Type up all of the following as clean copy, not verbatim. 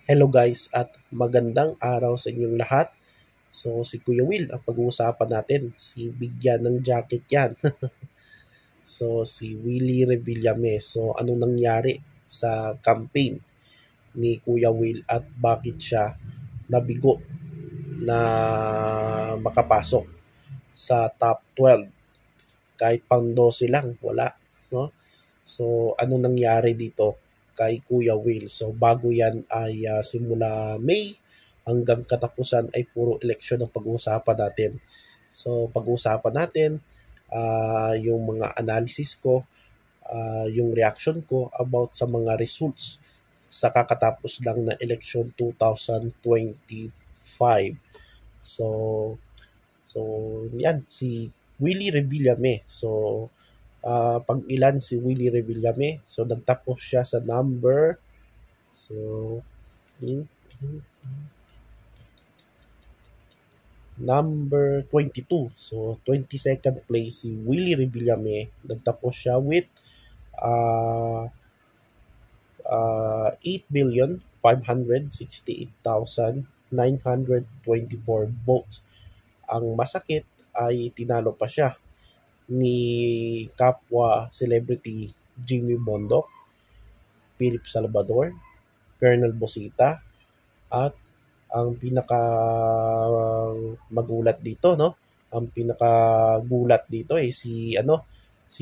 Hello guys at magandang araw sa inyong lahat. So si Kuya Will ang pag-uusapan natin. Si bigyan ng jacket yan. So si Willie Revillame. So anong nangyari sa campaign ni Kuya Will at bakit siya nabigo na makapasok sa top 12 kahit pang 12 lang wala, no? So ano nangyari dito kay Kuya Will? So bago yan ay simula May hanggang katapusan ay puro eleksyon ang pag-uusapan natin. So pag-uusapan natin yung mga analysis ko, yung reaction ko about sa mga results sa kakatapos lang na election 2025. So so yan si Willie Revillame. So pang ilan si Willie Revillame. So nagtapos siya sa so in, number 22. So 22nd place si Willie Revillame. Nagtapos siya with uh, 8,568,924 votes. Ang masakit ay tinalo pa siya ni kapwa celebrity Jimmy Bondoc, Philip Salvador, Colonel Bosita, at ang pinaka magulat dito, no? Ang pinakagulat dito ay si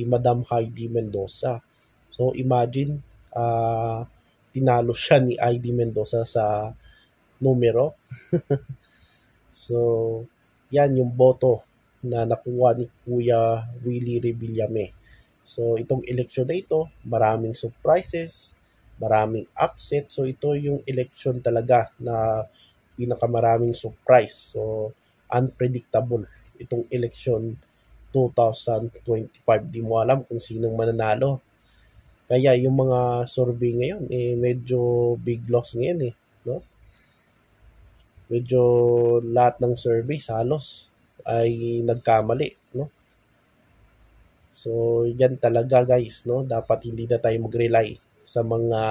Madam Heidi Mendoza. So imagine tinalo siya ni Heidi Mendoza sa numero. So yan yung boto na nakuha ni Kuya Willie Revillame. So itong election na ito, maraming surprises, maraming upset. So ito yung election talaga na pinakamaraming surprise. So unpredictable itong election 2025. Di mo alam kung sinong mananalo. Kaya yung mga survey ngayon medyo big loss ngayon no? Medyo lahat ng surveys halos ay nagkamali, no? So, yan talaga guys, no? Dapat hindi na tayo mag-rely sa mga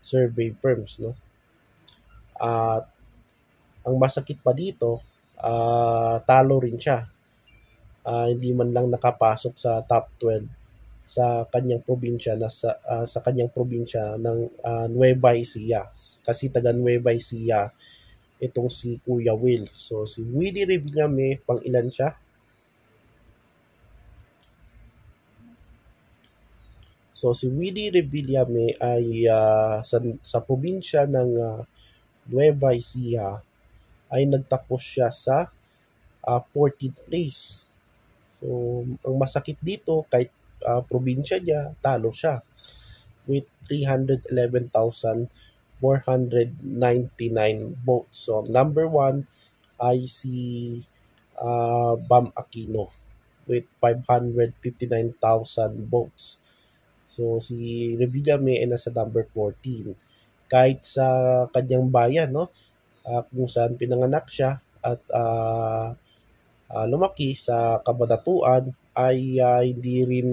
survey firms, no? At ang masakit pa dito, talo rin siya. Hindi man lang nakapasok sa top 12 sa kanyang probinsya sa kanyang probinsya ng Nueva Ecija. Kasi taga Nueva Ecija itong si Kuya Will. So si Willie Revillame, pang ilan siya? So si Willie Revillame ay sa probinsya ng Nueva Ecija ay nagtapos siya sa 14th place. So ang masakit dito kahit probinsya niya, talo siya with 311,499 votes. So number 1 ay si Bam Aquino with 559,000 votes. So si Revillame ay nasa number 14. Kahit sa kanyang bayan, no? Kung saan pinanganak siya at lumaki sa Kabanatuan ay hindi rin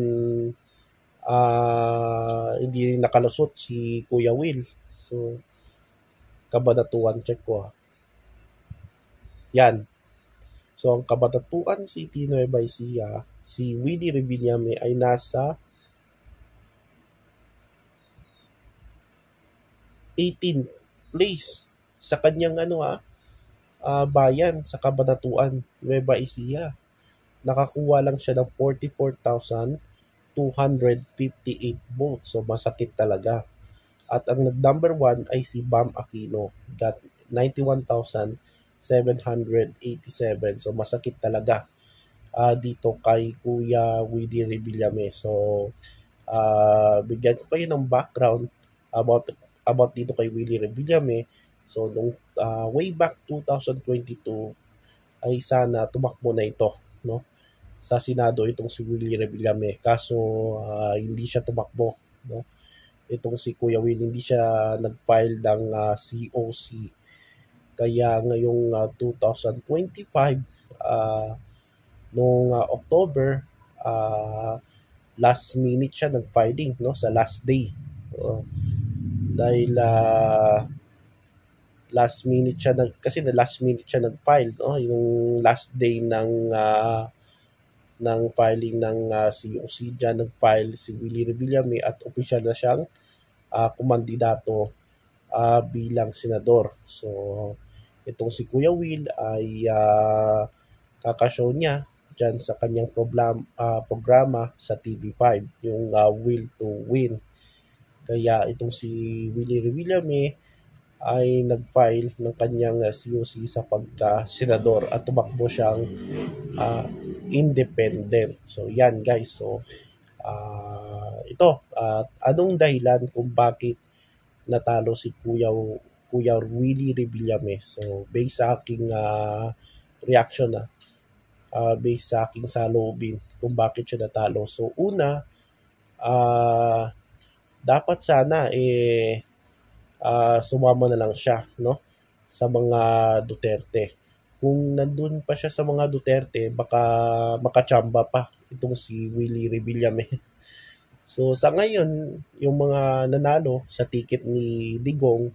nakalusot si Kuya Will. So Kabanatuan check ko. Yan. So ang Cabanatuan City, Nueva Ecija, si Willie Revillame ay nasa 18th place sa kanyang bayan sa Cabanatuan, Nueva Ecija. Nakakuha lang siya ng 44,258 votes. So masakit talaga. At ang nag-number 1 ay si Bam Aquino. Got 91,787. So masakit talaga dito kay Kuya Willie Revillame. So bigyan ko kayo ng background about dito kay Willie Revillame. So nung way back 2022 ay sana tumakbo na ito, no? Sa Senado itong si Willie Revillame. Kaso hindi siya tumakbo, no? Itong si Kuya Will hindi siya nag-file ng COC. Kaya ngayong 2025 noong October last minute siya nag-filing, no, sa last day. Dahil last minute siya kasi na last minute siya nag-file, no? Yung last day ng filing ng COC dyan, nag-file si Willie Revillame at opisyal na siyang kumandidato bilang senador. So, itong si Kuya Will ay kakashow niya dyan sa kanyang programa sa TV5, yung Will to Win. Kaya itong si Willie Revillame ay nag-file ng kanyang COC sa pagka-senador at tumakbo siyang independent. So, yan guys. So, ito, anong dahilan kung bakit natalo si Kuya Willie Revillame? So, based sa aking reaction based sa aking saloobin kung bakit siya natalo. So, una, dapat sana sumama na lang siya, no, sa mga Duterte. Kung nandun pa siya sa mga Duterte, baka makachamba pa itong si Willie Revillame. So sa ngayon, yung mga nanalo sa ticket ni Digong,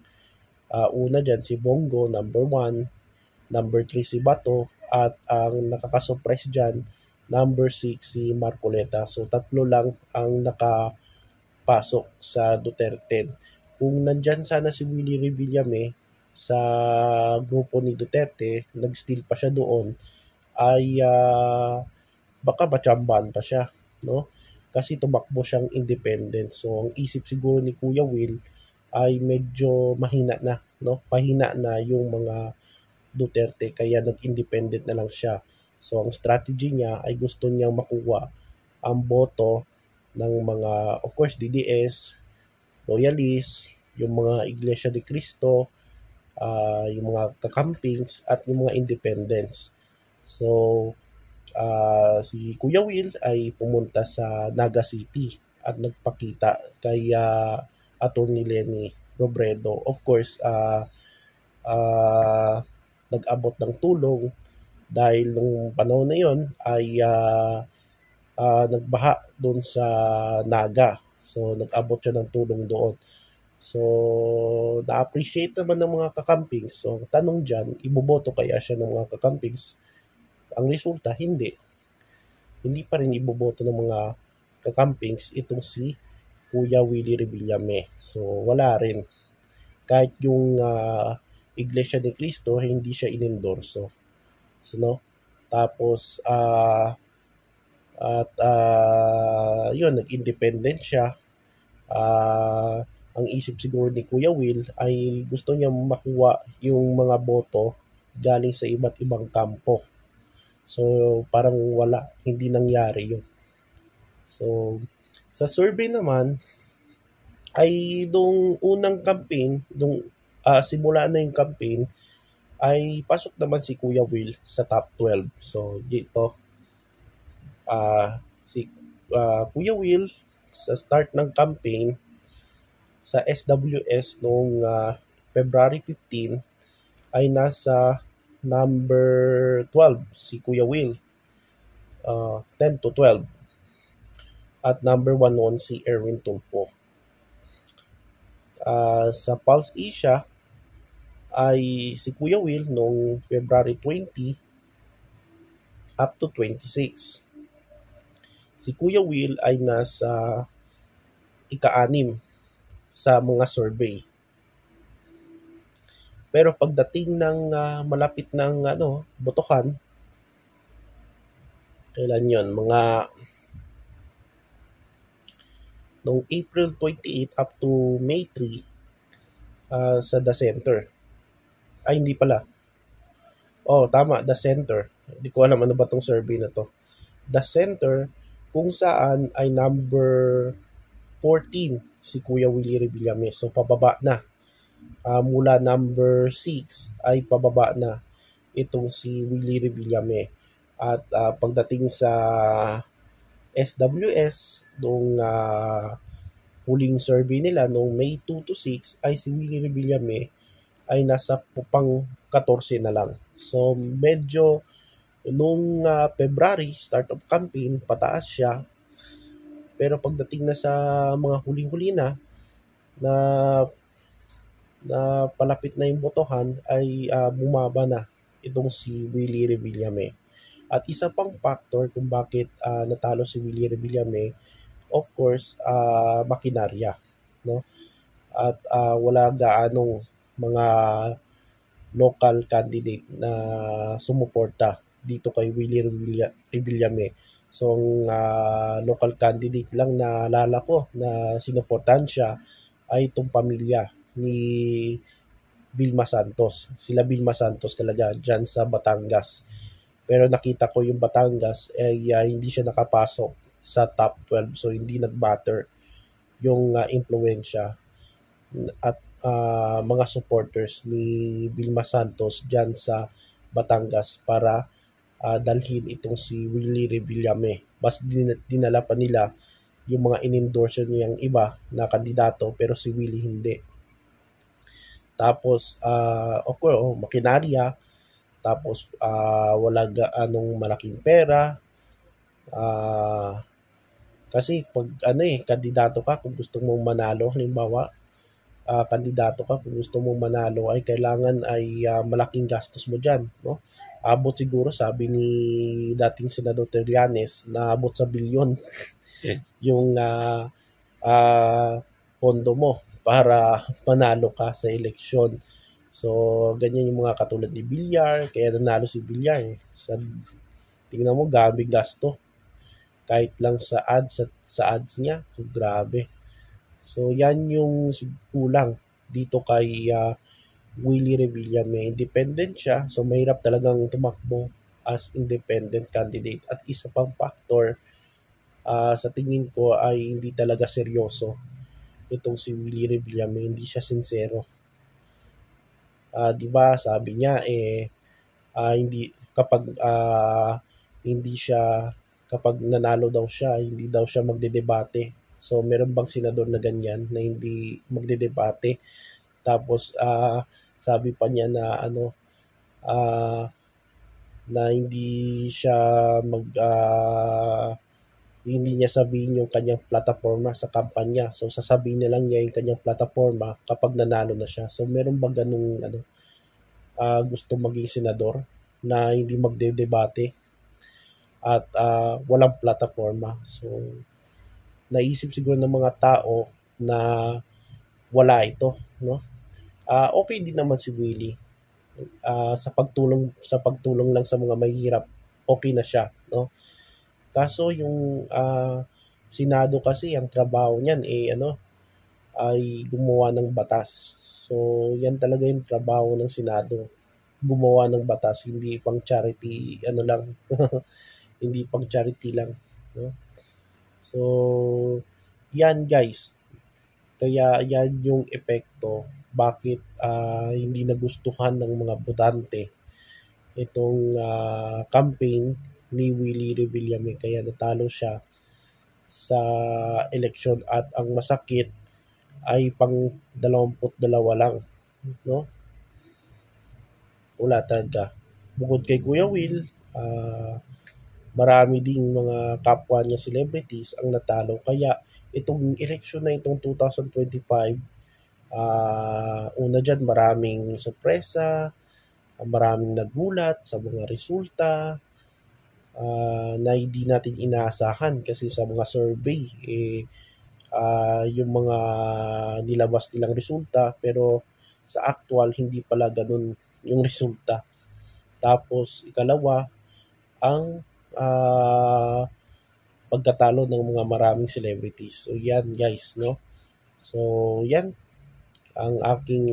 una dyan si Bongo, number 1, number 3 si Bato, at ang nakakasuppress dyan, number 6 si Marcoleta. So tatlo lang ang nakapasok sa Duterte. Kung nandyan sana si Willie Revillame sa grupo ni Duterte, nag-steal pa siya doon, ay baka machamban pa siya, no? Kasi tumakbo siyang independent. So, ang isip siguro ni Kuya Will ay medyo mahina na, no? Pahina na yung mga Duterte, kaya nag-independent na lang siya. So, ang strategy niya ay gusto niyang makuha ang boto ng mga, of course, DDS, loyalists, yung mga Iglesia ni Cristo, yung mga kakampings, at yung mga independents. So, si Kuya Will ay pumunta sa Naga City at nagpakita kay Atty. Leni Robredo. Of course, nag-abot ng tulong dahil nung panahon na yon ay nagbaha doon sa Naga. So, nag-abot siya ng tulong doon. So, na-appreciate naman ng mga kakampings. So, tanong dyan, iboboto kaya siya ng mga kakampings? Ang resulta, hindi. Hindi pa rin iboboto ng mga kakampings itong si Kuya Willie Revillame. So, wala rin. Kahit yung Iglesia ni Cristo, hindi siya inendorso. So, no? Tapos, yun, nag-independent siya. Ang isip siguro ni Kuya Will ay gusto niya makuha yung mga boto galing sa iba't ibang kampo. So, parang wala, hindi nangyari yun. So, sa survey naman, ay nung unang campaign, nung simula na yung campaign, ay pasok naman si Kuya Will sa top 12. So, dito, si Kuya Will, sa start ng campaign, sa SWS noong February 15, ay nasa number 12 si Kuya Will, 10 to 12, at number 1 noon si Erwin Tulfo. Sa Pulse Asia ay si Kuya Will noong February 20 up to 26. Si Kuya Will ay nasa ika-6 sa mga survey. Pero pagdating ng malapit ng botohan, kailan yon? Mga noong April 28 up to May 3 sa The Center. Ay, hindi pala. Tama, The Center. Hindi ko alam ano ba tong survey na to. The Center, kung saan ay number 14 si Kuya Willie Revillame. So, pababa na. Mula number 6 ay pababa na itong si Willie Revillame. At pagdating sa SWS, noong huling survey nila noong May 2 to 6, ay si Willie Revillame ay nasa pang 14 na lang. So, medyo nung February, start of campaign, pataas siya. Pero pagdating na sa mga huling-huli na na palapit na yung botohan ay bumaba na itong si Willie Revillame. At isa pang factor kung bakit natalo si Willie Revillame, of course, makinarya, no? At wala gaanong mga local candidate na sumuporta dito kay Willie Revillame. So, ang local candidate lang na alala ko na sinuportahan siya ay itong pamilya ni Vilma Santos. Sila Vilma Santos talaga dyan sa Batangas. Pero nakita ko yung Batangas ay hindi siya nakapasok sa top 12. So, hindi nag-matter yung impluensya at mga supporters ni Vilma Santos dyan sa Batangas para dalhin itong si Willie Revillame. Mas dinala pa nila yung mga in-endorse niyang iba na kandidato pero si Willie hindi. Tapos, of course, makinarya. Tapos, wala anong malaking pera. Kasi pag kandidato ka, kung gusto mong manalo, halimbawa, kandidato ka, kung gusto mong manalo, ay kailangan ay malaking gastos mo dyan, no? Abot siguro, sabi ni dating Senador Trillanes, na abot sa bilyon yung pondo mo para manalo ka sa eleksyon. So, ganyan yung mga katulad ni Villar, kaya nanalo si Villar. Tingnan mo, gabi gasto. Kahit lang sa ads niya, so, grabe. So, yan yung kulang dito kay Willie Revillame. Independent siya, so mahirap talagang tumakbo as independent candidate. At isa pang factor, sa tingin ko ay hindi talaga seryoso itong si Willie Revillame, hindi siya sincero. 'Di ba sabi niya hindi kapag hindi siya kapag nanalo daw siya, hindi daw siya magdedebate. So meron bang senador na ganyan na hindi magdedebate? Tapos sabi pa niya na na hindi siya hindi niya sabihin yung kanyang plataforma sa kampanya. So, sasabihin na lang niya yung kanyang plataforma kapag nanalo na siya. So, meron ba ganung gusto maging senador na hindi magdedebate at walang plataforma? So, naisip siguro ng mga tao na wala ito, no? Okay din naman si Willie. Sa pagtulong lang sa mga mahihirap, okay na siya, no? Kaso yung Senado kasi ang trabaho niyan ay gumawa ng batas. So yan talaga yung trabaho ng Senado. Gumawa ng batas, hindi pang charity lang, hindi pang charity lang, no? So yan guys. Kaya yan yung epekto bakit hindi nagustuhan ng mga botante itong campaign ni Willie Revillame, kaya natalo siya sa eleksyon at ang masakit ay pang 22 lang, no? Wala talaga. Bukod kay Kuya Will, marami ding mga kapwa niya celebrities ang natalo, kaya itong eleksyon na itong 2025, una dyan maraming sorpresa, maraming nagulat sa mga resulta, na hindi natin inaasahan kasi sa mga survey yung mga nilabas nilang resulta pero sa actual hindi pala ganun yung resulta. Tapos ikalawa, ang pagkatalo ng mga maraming celebrities. So yan guys, no? So yan ang aking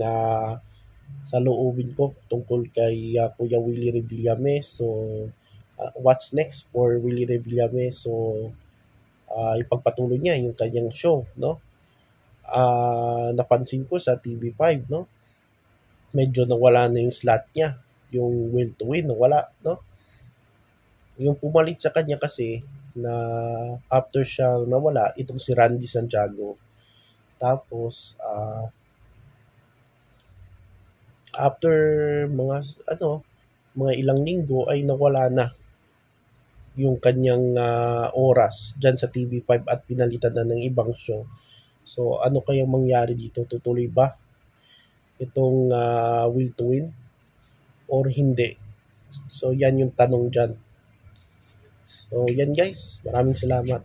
saloobin ko tungkol kay Kuya Willie Revillame. So what's next for Willie Revillame? So ipagpatuloy niya yung kanyang show, no? Napansin ko sa TV5, no? Medyo nawala na yung slot niya, yung Will to Win, nawala, no? Yung pumalit sa kanya kasi na after siyang nawala, itong si Randy Santiago. Tapos after mga ilang linggo ay nawala na yung kanyang oras dyan sa TV5 at pinalitan na ng ibang show. So, ano kayang mangyari dito? Tutuloy ba itong will to win or hindi. So yan yung tanong dyan. So yan guys, maraming salamat.